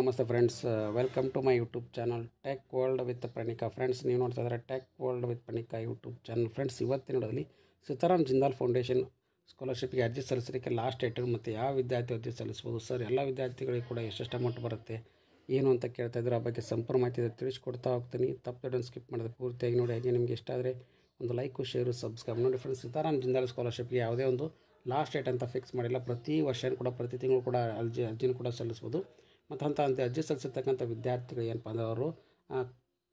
ನಮಸ್ತೆ friends, welcome to my YouTube channel tech world with Pranika. Friends, ನೀವು ನೋಡ್ತಾ ಇದ್ದಾರೆ tech world with Pranika YouTube channel. Friends, ಇವತ್ತಿನ ನೋಡೋದಲ್ಲಿ ಸೀತಾರಾಮ್ ಜಿಂದಾಲ್ ಫೌಂಡೇಶನ್ ಸ್ಕಾಲರ್ಶಿಪ್ಗೆ ಅರ್ಜಿ ಸಲ್ಲಿಸಲಿಕ್ಕೆ ಲಾಸ್ಟ್ ಡೇಟ್ ಮತ್ತು ಯಾವ ವಿದ್ಯಾರ್ಥಿ ಅರ್ಜಿ ಸಲ್ಲಿಸ್ಬೋದು ಸರ್, ಎಲ್ಲ ವಿದ್ಯಾರ್ಥಿಗಳಿಗೆ ಕೂಡ ಎಷ್ಟೆಷ್ಟು ಅಮೌಂಟ್ ಬರುತ್ತೆ ಏನು ಅಂತ ಕೇಳ್ತಾ ಇದ್ರು. ಆ ಬಗ್ಗೆ ಸಂಪೂರ್ಣ ಮಾಹಿತಿ ತಿಳಿಸ್ಕೊಡ್ತಾ ಹೋಗ್ತೀನಿ. ತಪ್ಪು ಸ್ಕಿಪ್ ಮಾಡಿದ್ರೆ ಪೂರ್ತಿಯಾಗಿ ನೋಡಿ. ಹಾಗೆ ನಿಮಗೆ ಇಷ್ಟ ಆದರೆ ಒಂದು ಲೈಕು, ಶೇರು, ಸಬ್ಸ್ಕ್ರೈಬ್ ನೋಡಿ. ಫ್ರೆಂಡ್ಸ್, ಸೀತಾರಾಮ್ ಜಿಂದಾಲ್ ಸ್ಕಾಲರ್ಶಿಪ್ಗೆ ಯಾವುದೇ ಒಂದು ಲಾಸ್ಟ್ ಡೇಟ್ ಅಂತ ಫಿಕ್ಸ್ ಮಾಡಿಲ್ಲ. ಪ್ರತಿ ವರ್ಷ ಕೂಡ ಪ್ರತಿ ತಿಂಗಳು ಕೂಡ ಅರ್ಜಿನ ಕೂಡ ಸಲ್ಲಿಸ್ಬೋದು. ಮತ್ತು ಅಂತ ಅರ್ಜಿ ಸಲ್ಲಿಸಿರ್ತಕ್ಕಂಥ ವಿದ್ಯಾರ್ಥಿಗಳು ಏನಪ್ಪ ಅಂದರೆ ಅವರು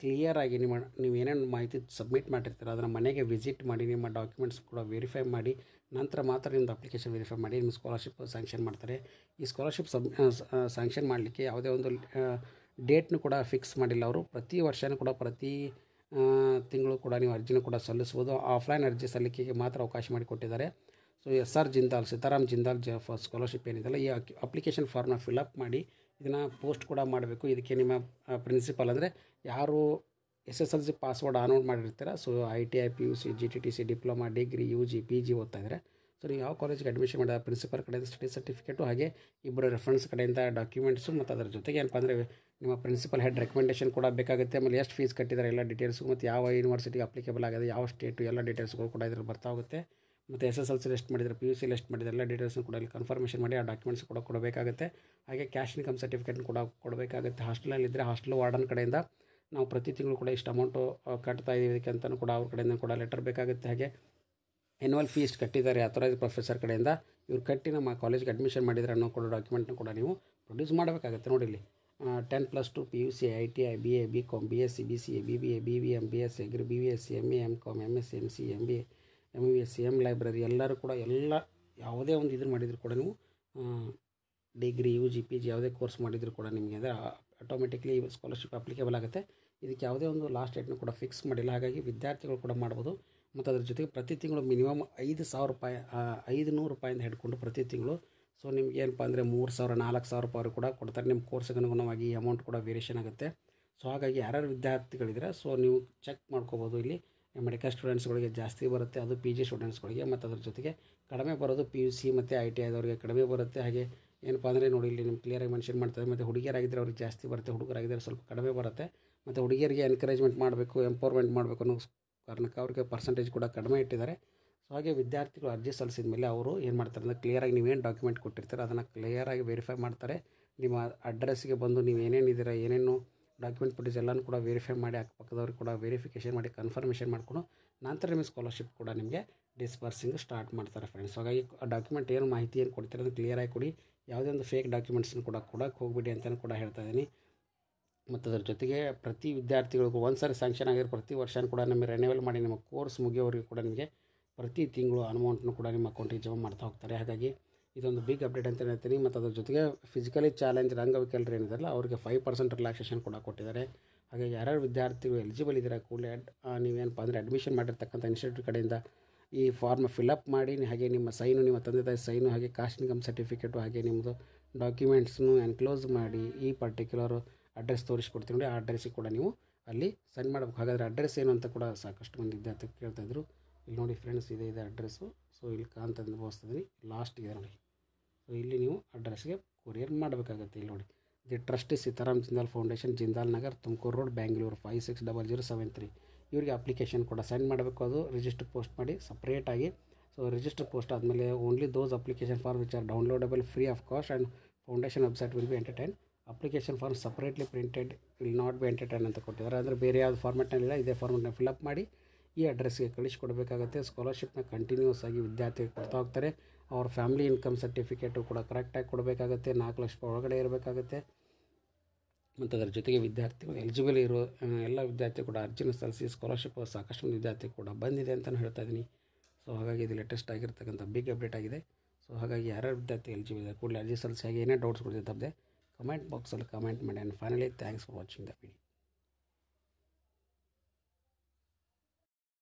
ಕ್ಲಿಯರಾಗಿ ನೀವು ಏನೇನು ಮಾಹಿತಿ ಸಬ್ಮಿಟ್ ಮಾಡಿರ್ತೀರ ಅದನ್ನು ಮನೆಗೆ ವಿಸಿಟ್ ಮಾಡಿ ನಿಮ್ಮ ಡಾಕ್ಯುಮೆಂಟ್ಸ್ ಕೂಡ ವೆರಿಫೈ ಮಾಡಿ ನಂತರ ಮಾತ್ರ ನಿಮ್ಮದು ಅಪ್ಲಿಕೇಶನ್ ವೆರಿಫೈ ಮಾಡಿ ನಿಮ್ಮ ಸ್ಕಾಲರ್ಶಿಪ್ ಸ್ಯಾಂಕ್ಷನ್ ಮಾಡ್ತಾರೆ. ಈ ಸ್ಕಾಲರ್ಶಿಪ್ ಸ್ಯಾಂಕ್ಷನ್ ಮಾಡಲಿಕ್ಕೆ ಯಾವುದೇ ಒಂದು ಡೇಟ್ನು ಕೂಡ ಫಿಕ್ಸ್ ಮಾಡಿಲ್ಲ ಅವರು. ಪ್ರತಿ ವರ್ಷವೂ ಕೂಡ ಪ್ರತಿ ತಿಂಗಳು ಕೂಡ ನೀವು ಅರ್ಜಿನೂ ಕೂಡ ಸಲ್ಲಿಸ್ಬೋದು. ಆಫ್ಲೈನ್ ಅರ್ಜಿ ಸಲ್ಲಿಕೆಗೆ ಮಾತ್ರ ಅವಕಾಶ ಮಾಡಿಕೊಟ್ಟಿದ್ದಾರೆ. So SR Jindal, Sitaram Jindal scholarship ಏನಿದೆಯಲ್ಲ, ಈ ಅಪ್ಲಿಕೇಶನ್ ಫಾರ್ಮ್ನ ಫಿಲಪ್ ಮಾಡಿ ಇದನ್ನು ಪೋಸ್ಟ್ ಕೂಡ ಮಾಡಬೇಕು. ಇದಕ್ಕೆ ನಿಮ್ಮ ಪ್ರಿನ್ಸಿಪಲ್ ಅಂದರೆ ಯಾರು SSLC ಪಾಸ್ವರ್ಡ್ ಆನ್ಲೋಡ್ ಮಾಡಿರ್ತೀರ, so ITI, PUC, GTTC, diploma, degree, UG, PG ಓದ್ತಾ ಇದ್ದಾರೆ. ಸೊ ನೀವು ಯಾವ ಕಾಲೇಜಿಗೆ ಅಡ್ಮಿಷನ್ ಮಾಡಿದ ಪ್ರಿನ್ಸಿಪಲ್ ಕಡೆಯಿಂದ ಸ್ಟಡಿ ಸರ್ಟಿಫಿಕೇಟು, ಹಾಗೆ ಇಬ್ಬರು ರೆಫರೆನ್ಸ್ ಕಡೆಯಿಂದ ಡಾಕ್ಯುಮೆಂಟ್ಸು, ಮತ್ತು ಅದರ ಜೊತೆಗೆ ಏನಪ್ಪ ಅಂದರೆ ನಿಮ್ಮ ಪ್ರಿನ್ಸಿಪಲ್ ಹೆಡ್ ರೆಕಮೆಂಡೇಷನ್ ಕೂಡ ಬೇಕಾಗುತ್ತೆ. ಆಮೇಲೆ ಎಷ್ಟು ಫೀಸ್ ಕಟ್ಟಿದ್ದಾರೆ ಎಲ್ಲ ಡೀಟೇಲ್ಸು, ಮತ್ತು ಯಾವ ಯೂನಿವರ್ಸಿಟಿಗೆ ಅಪ್ಲಿಕೇಬಲ್ ಆಗಿದೆ, ಯಾವ ಸ್ಟೇಟು, ಎಲ್ಲ ಡೀಟೇಲ್ಸ್ಗಳು ಕೂಡ ಇದ್ರಲ್ಲಿ ಬರ್ತಾ ಹೋಗುತ್ತೆ. ಮತ್ತು SSLC ಎಷ್ಟು ಮಾಡಿದರೆ, PUC ಎಷ್ಟು ಮಾಡಿದರೆ, ಎಲ್ಲ ಡೀಟೇಲ್ಸ್ನ ಕೂಡ ಇಲ್ಲಿ ಕನ್ಫರ್ಮೇಷನ್ ಮಾಡಿ ಆ ಡಾಕ್ಯುಮೆಂಟ್ಸ್ ಕೂಡ ಕೊಡಬೇಕಾಗುತ್ತೆ. ಹಾಗೆ ಕ್ಯಾಶ್ ಇನ್ಕಮ್ ಸರ್ಟಿಫಿಕೇಟ್ನ ಕೂಡ ಕೊಡಬೇಕಾಗುತ್ತೆ. ಹಾಸ್ಟೆಲಲ್ಲಿದ್ದರೆ ಹಾಸ್ಟೆಲ್ ವಾರ್ಡನ್ ಕಡೆಯಿಂದ ನಾವು ಪ್ರತಿ ತಿಂಗಳು ಕೂಡ ಇಷ್ಟು ಅಮೌಂಟು ಕಟ್ತಾ ಇದ್ದೀವಿ ಇದಕ್ಕೆ ಅಂತಲೂ ಕೂಡ ಅವ್ರ ಕಡೆಯಿಂದ ಕೂಡ ಲೆಟರ್ ಬೇಕಾಗುತ್ತೆ. ಹಾಗೆ ಎನ್ಯುವಲ್ ಫೀಸ್ ಕಟ್ಟಿದ್ದಾರೆ ಅಥರೈಸ್ ಪ್ರೊಫೆಸರ್ ಕಡೆಯಿಂದ, ಇವ್ರು ಕಟ್ಟಿ ನಮ್ಮ ಕಾಲೇಜ್ಗೆ ಅಡ್ಮಿಷನ್ ಮಾಡಿದರೆ ಅನ್ನೋ ಕೂಡ ಡಾಕ್ಯುಮೆಂಟ್ನ ಕೂಡ ನೀವು ಪ್ರೊಡ್ಯೂಸ್ ಮಾಡಬೇಕಾಗುತ್ತೆ. ನೋಡಿ ಇಲ್ಲಿ 10+2 PUC, ITI, BA, BCom, BSc, BCA, BBA, BBM, BSc Agri, BVSc, MA, MCom, MSc, MCA, MBA, MBSc, library ಎಲ್ಲರೂ ಕೂಡ ಯಾವುದೇ ಒಂದು ಇದನ್ನು ಮಾಡಿದರೂ ಕೂಡ ನೀವು ಡಿಗ್ರಿ, UG, PG ಯಾವುದೇ ಕೋರ್ಸ್ ಮಾಡಿದರೂ ಕೂಡ ನಿಮಗೆ ಅಂದರೆ ಆಟೋಮೆಟಿಕ್ಲಿ ಸ್ಕಾಲರ್ಶಿಪ್ ಅಪ್ಲಿಕೇಬಲ್ ಆಗುತ್ತೆ. ಇದಕ್ಕೆ ಯಾವುದೇ ಒಂದು ಲಾಸ್ಟ್ ಡೇಟ್ನು ಕೂಡ ಫಿಕ್ಸ್ ಮಾಡಿಲ್ಲ. ಹಾಗಾಗಿ ವಿದ್ಯಾರ್ಥಿಗಳು ಕೂಡ ಮಾಡ್ಬೋದು. ಮತ್ತು ಅದ್ರ ಜೊತೆಗೆ ಪ್ರತಿ ತಿಂಗಳು ಮಿನಿಮಮ್ 5,000 ರೂಪಾಯಿ, 500 ರೂಪಾಯಿಂದ ಹಿಡ್ಕೊಂಡು ಪ್ರತಿ ತಿಂಗಳು. ಸೊ ನಿಮ್ಗೆ ಏನಪ್ಪ ಅಂದರೆ 3,000, 4,000 ರೂಪಾಯಿ ಕೂಡ ಕೊಡ್ತಾರೆ. ನಿಮ್ಮ ಕೋರ್ಸ್ಗೆ ಅನುಗುಣವಾಗಿ ಈ ಅಮೌಂಟ್ ಕೂಡ ವೇರಿಯೇಷನ್ ಆಗುತ್ತೆ. ಸೊ ಹಾಗಾಗಿ ಯಾರ್ಯಾರು ವಿದ್ಯಾರ್ಥಿಗಳಿದ್ರೆ ಸೊ ನೀವು ಚೆಕ್ ಮಾಡ್ಕೋಬೋದು. ಇಲ್ಲಿ ಮೆಡಿಕಲ್ ಸ್ಟೂಡೆಂಟ್ಸ್ಗಳಿಗೆ ಜಾಸ್ತಿ ಬರುತ್ತೆ, ಅದು PG ಸ್ಟೂಡೆಂಟ್ಸ್ಗಳಿಗೆ. ಮತ್ತು ಅದ್ರ ಜೊತೆಗೆ ಕಡಿಮೆ ಬರೋದು PUC ಮತ್ತು ITI ಆದವರಿಗೆ ಕಡಿಮೆ ಬರುತ್ತೆ. ಹಾಗೆ ಏನಪ್ಪ ಅಂದರೆ ನೋಡಿ ಇಲ್ಲಿ ನಿಮ್ಗೆ ಕ್ಲಿಯರಾಗಿ ಮೆನ್ಷನ್ ಮಾಡ್ತಾರೆ. ಮತ್ತು ಹುಡುಗಿಯರಾಗಿದ್ದರೆ ಅವ್ರಿಗೆ ಜಾಸ್ತಿ ಬರುತ್ತೆ, ಹುಡುಗರಾಗಿದ್ದರೆ ಸ್ವಲ್ಪ ಕಡಿಮೆ ಬರುತ್ತೆ. ಮತ್ತು ಹುಡುಗಿಯರಿಗೆ ಎನ್ಕರೇಜ್ಮೆಂಟ್ ಮಾಡಬೇಕು, ಎಂಪವರ್ಮೆಂಟ್ ಮಾಡಬೇಕು ಅನ್ನೋ ಕಾರಣಕ್ಕೆ ಅವ್ರಿಗೆ ಪರ್ಸೆಂಟೇಜ್ ಕೂಡ ಕಡಿಮೆ ಇಟ್ಟಿದ್ದಾರೆ. ಸೊ ಹಾಗೆ ವಿದ್ಯಾರ್ಥಿಗಳು ಅರ್ಜಿ ಸಲ್ಲಿಸಿದ ಮೇಲೆ ಅವರು ಏನು ಮಾಡ್ತಾರೆ ಅಂದರೆ ಕ್ಲಿಯರಾಗಿ ನೀವೇನು ಡಾಕ್ಯುಮೆಂಟ್ ಕೊಟ್ಟಿರ್ತಾರೆ ಅದನ್ನು ಕ್ಲಿಯರಾಗಿ ವೆರಿಫೈ ಮಾಡ್ತಾರೆ. ನಿಮ್ಮ ಅಡ್ರೆಸ್ಗೆ ಬಂದು ನೀವು ಏನೇನಿದ್ದೀರ, ಏನೇನು ಡಾಕ್ಯುಮೆಂಟ್ ಕೊಟ್ಟಿದ್ದು ಎಲ್ಲನೂ ಕೂಡ ವೆರಿಫೈ ಮಾಡಿ ಅಕ್ಕಪಕ್ಕದವ್ರಿಗೆ ಕೂಡ ವೆರಿಫಿಕೇಷನ್ ಮಾಡಿ ಕನ್ಫರ್ಮೇಷನ್ ಮಾಡಿಕೊಂಡು ನಂತರ ನಿಮ್ಮ ಸ್ಕಾಲರ್ಶಿಪ್ ಕೂಡ ನಿಮಗೆ ಡಿಸ್ಬರ್ಸಿಂಗ್ ಸ್ಟಾರ್ಟ್ ಮಾಡ್ತಾರೆ ಫ್ರೆಂಡ್ಸ್. ಹಾಗಾಗಿ ಆ ಡಾಕ್ಯುಮೆಂಟ್ ಏನು ಮಾಹಿತಿ ಏನು ಕೊಡ್ತೀರ ಅದು ಕ್ಲಿಯರಾಗಿ ಕೊಡಿ. ಯಾವುದೇ ಒಂದು ಫೇಕ್ ಡಾಕ್ಯುಮೆಂಟ್ಸನ್ನು ಕೂಡ ಕೊಡೋಕ್ಕೆ ಹೋಗ್ಬಿಡಿ ಅಂತಲೂ ಕೂಡ ಹೇಳ್ತಾ ಇದ್ದೀನಿ. ಮತ್ತು ಅದರ ಜೊತೆಗೆ ಪ್ರತಿ ವಿದ್ಯಾರ್ಥಿಗಳಿಗೂ ಒಂದು ಸಾರಿ ಸ್ಯಾಂಕ್ಷನ್ ಆಗಿರೋ ಪ್ರತಿ ವರ್ಷವೂ ಕೂಡ ನಮಗೆ ರೆನ್ಯೂವಲ್ ಮಾಡಿ ನಿಮ್ಮ ಕೋರ್ಸ್ ಮುಗಿಯೋವರೆಗೂ ಕೂಡ ನಿಮಗೆ ಪ್ರತಿ ತಿಂಗಳು ಅಮೌಂಟ್ನು ಕೂಡ ನಿಮ್ಮ ಅಕೌಂಟಿಗೆ ಜಮಾ ಮಾಡ್ತಾ ಹೋಗ್ತಾರೆ. ಹಾಗಾಗಿ ಇದೊಂದು ಬಿಗ್ ಅಪ್ಡೇಟ್ ಅಂತ ಹೇಳ್ತೀನಿ. ಮತ್ತು ಅದ್ರ ಜೊತೆಗೆ ಫಿಸಿಕಲಿ ಚಾಲೆಂಜ್ ಅಂಗವಿಕಲರು ಏನಿದಾರಲ್ಲ ಅವರಿಗೆ 5% ರಿಲ್ಯಾಕ್ಸೇಷನ್ ಕೂಡ ಕೊಟ್ಟಿದ್ದಾರೆ. ಹಾಗಾಗಿ ಯಾರ್ಯಾರು ವಿದ್ಯಾರ್ಥಿಗಳು ಎಲಿಜಿಬಲ್ ಇದ್ದೀರಾ ಕೂಡಲೇ ನೀವೇನಪ್ಪ ಅಂದರೆ ಅಡ್ಮಿಷನ್ ಮಾಡಿರ್ತಕ್ಕಂಥ ಇನ್ಸ್ಟಿಟ್ಯೂಟ್ ಕಡೆಯಿಂದ ಈ ಫಾರ್ಮ್ ಫಿಲಪ್ ಮಾಡಿ, ಹಾಗೆ ನಿಮ್ಮ ಸೈನು, ನಿಮ್ಮ ತಂದೆ ತಾಯಿ ಸೈನು, ಹಾಗೆ ಕಾಸ್ಟ್ ಇನ್ಕಮ್ ಸರ್ಟಿಫಿಕೇಟು, ಹಾಗೆ ನಿಮ್ಮದು ಡಾಕ್ಯುಮೆಂಟ್ಸ್ನು ಎನ್ಕ್ಲೋಸ್ ಮಾಡಿ ಈ ಪರ್ಟಿಕ್ಯುಲರ್ ಅಡ್ರೆಸ್ ತೋರಿಸ್ಕೊಡ್ತೀನಿ ನೋಡಿ. ಆ ಅಡ್ರೆಸ್ಸಿಗೆ ಕೂಡ ನೀವು ಅಲ್ಲಿ ಸೆಂಡ್ ಮಾಡಬೇಕು. ಹಾಗಾದರೆ ಅಡ್ರೆಸ್ ಏನು ಅಂತ ಕೂಡ ಸಾಕಷ್ಟು ಮಂದಿ ವಿದ್ಯಾರ್ಥಿಗಳು ಕೇಳ್ತಾಯಿದ್ರು. ಇಲ್ಲಿ ನೋಡಿ ಫ್ರೆಂಡ್ಸ್, ಇದೆ ಅಡ್ರೆಸ್ಸು. ಸೊ ಇಲ್ಲಿ ಕಾಂತಂದು ಬೋಸ್ತಿದ್ದೀನಿ, ಲಾಸ್ಟ್ ಇದೆ ನೋಡಿ. ಸೊ ಇಲ್ಲಿ ನೀವು ಅಡ್ರೆಸ್ಗೆ ಕೊರಿಯರ್ ಮಾಡಬೇಕಾಗತ್ತೆ. ಇಲ್ಲಿ ನೋಡಿ, the trust Sitaram Jindal foundation, Jindal Nagar, Tumakuru road, Bangalore 560073. ಇವರಿಗೆ ಅಪ್ಲಿಕೇಶನ್ ಕೂಡ ಸೆಂಡ್ ಮಾಡಬೇಕು. ಅದು ರಿಜಿಸ್ಟರ್ ಪೋಸ್ಟ್ ಮಾಡಿ ಸಪ್ರೇಟಾಗಿ. ಸೊ ರಿಜಿಸ್ಟರ್ ಪೋಸ್ಟ್ ಆದಮೇಲೆ only those application form which are downloadable free of cost and foundation website will be entertain. Application form separately printed will not be entertain ಅಂತ ಕೊಟ್ಟಿದ್ದಾರೆ. ಅಂದರೆ ಬೇರೆ ಯಾವುದು ಫಾರ್ಮೆಟ್ನಲ್ಲಿಲ್ಲ, ಇದೇ ಫಾರ್ಮೆಟ್ನ ಫಿಲಪ್ ಮಾಡಿ ಈ ಅಡ್ರೆಸ್ಗೆ ಕಳಿಸ್ಕೊಡ್ಬೇಕಾಗತ್ತೆ. ಸ್ಕಾಲರ್ಶಿಪ್ನ ಕಂಟಿನ್ಯೂಸ್ ಆಗಿ ವಿದ್ಯಾರ್ಥಿಗಳು ಕೊಡ್ತಾ ಹೋಗ್ತಾರೆ. ಅವ್ರ ಫ್ಯಾಮಿಲಿ ಇನ್ಕಮ್ ಸರ್ಟಿಫಿಕೇಟು ಕೂಡ ಕರೆಕ್ಟಾಗಿ ಕೊಡಬೇಕಾಗತ್ತೆ, 4 ಲಕ್ಷ ಒಳಗಡೆ ಇರಬೇಕಾಗತ್ತೆ. ಮತ್ತು ಅದರ ಜೊತೆಗೆ ವಿದ್ಯಾರ್ಥಿಗಳು ಎಲಿಜಿಬಲ್ ಇರೋ ಎಲ್ಲ ವಿದ್ಯಾರ್ಥಿ ಕೂಡ ಅರ್ಜಿನ ಸಲ್ಲಿಸಿ ಸ್ಕಾಲರ್ಶಿಪ್ ಸಾಕಷ್ಟು ಮಂದಿ ವಿದ್ಯಾರ್ಥಿ ಕೂಡ ಬಂದಿದೆ ಅಂತಲೂ ಹೇಳ್ತಾ ಇದ್ದೀನಿ. ಸೊ ಹಾಗಾಗಿ ಇದು ಲೇಟೆಸ್ಟ್ ಆಗಿರ್ತಕ್ಕಂಥ ಬಿಗ್ ಅಪ್ಡೇಟ್ ಆಗಿದೆ. ಸೊ ಹಾಗಾಗಿ ಯಾರ್ಯಾರು ವಿದ್ಯಾರ್ಥಿ ಎಲಿಜಿಬಲ್ ಇದೆ ಕೂಡಲೇ ಅರ್ಜಿ ಸಲ್ಲಿಸಿ. ಹಾಗೆ ಏನೇ ಡೌಟ್ಸ್ ಕೊಡ್ತಿದ್ದೆ ತಪ್ಪದೆ ಕಮೆಂಟ್ ಬಾಕ್ಸಲ್ಲಿ ಕಮೆಂಟ್ ಮಾಡಿ. And finally thanks for watching the video.